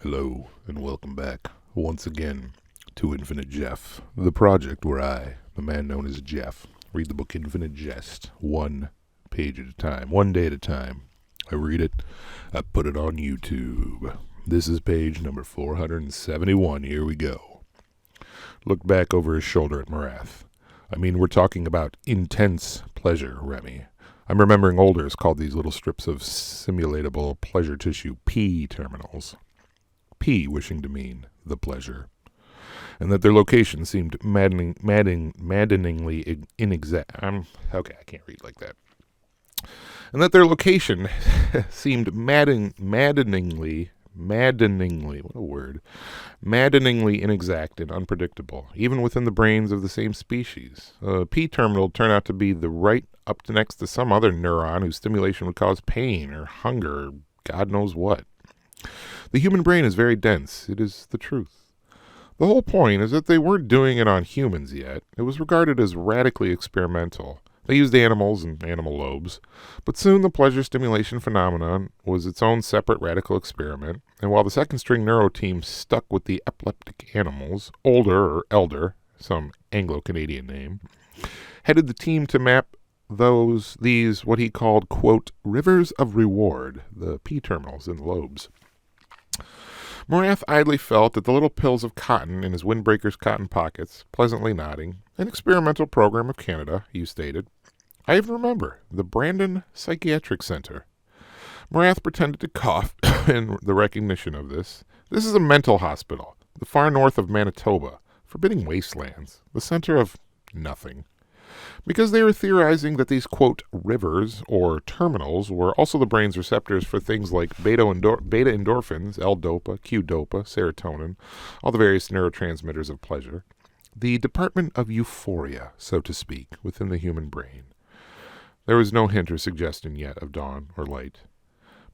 Hello, and welcome back, once again, to Infinite Jeff, the project where I, the man known as Jeff, read the book Infinite Jest, one page at a time, one day at a time. I read it, I put it on YouTube. This is page number 471, here we go. Looked back over his shoulder at Morath. I mean, we're talking about intense pleasure, Remy. I'm remembering Olders called these little strips of simulatable pleasure tissue P terminals. P wishing to mean the pleasure. And that their location seemed maddeningly inexact. Okay, I can't read like that. And that their location seemed maddeningly, what a word, maddeningly inexact and unpredictable, even within the brains of the same species. A P terminal turned out to be the right up to next to some other neuron whose stimulation would cause pain or hunger or God knows what. The human brain is very dense. It is the truth. The whole point is that they weren't doing it on humans yet. It was regarded as radically experimental. They used animals and animal lobes, but soon the pleasure stimulation phenomenon was its own separate radical experiment, and while the second-string neuro team stuck with the epileptic animals, Older or Elder, some Anglo-Canadian name, headed the team to map these what he called, quote, rivers of reward, the P terminals in the lobes. Morath idly felt that the little pills of cotton in his windbreaker's cotton pockets, pleasantly nodding. An experimental program of Canada, you stated. I even remember, the Brandon Psychiatric Center. Morath pretended to cough in the recognition of this. This is a mental hospital, the far north of Manitoba, forbidding wastelands, the center of nothing. Because they were theorizing that these, quote, rivers, or terminals, were also the brain's receptors for things like beta endorphins, L-dopa, Q-dopa, serotonin, all the various neurotransmitters of pleasure. The department of euphoria, so to speak, within the human brain. There was no hint or suggestion yet of dawn or light.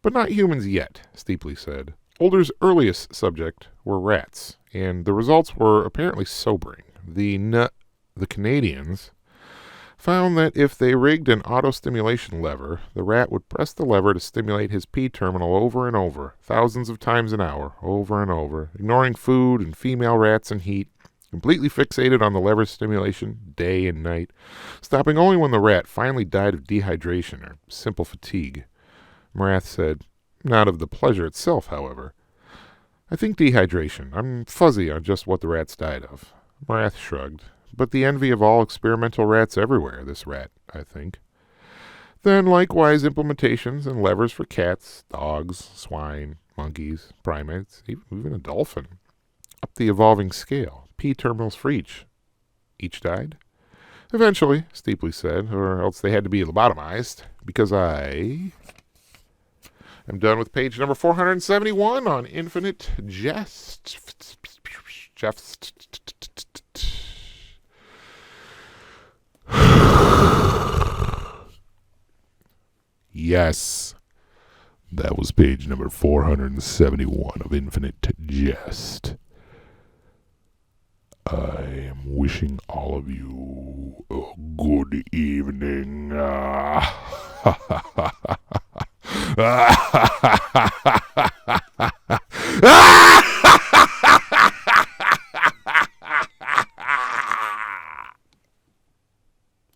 But not humans yet, Steepley said. Older's earliest subject were rats, and the results were apparently sobering. The Canadians found that if they rigged an auto-stimulation lever, the rat would press the lever to stimulate his P terminal over and over, thousands of times an hour, over and over, ignoring food and female rats and heat, completely fixated on the lever's stimulation day and night, stopping only when the rat finally died of dehydration or simple fatigue. Morath said, not of the pleasure itself, however. I think dehydration. I'm fuzzy on just what the rats died of. Morath shrugged. But the envy of all experimental rats everywhere, this rat, I think. Then likewise implementations and levers for cats, dogs, swine, monkeys, primates, even a dolphin. Up the evolving scale, P terminals for each. Each died? Eventually, Steepley said, or else they had to be lobotomized, because I am done with page number 471 on Infinite Jest. Yes, that was page number 471 of Infinite Jest. I am wishing all of you a good evening.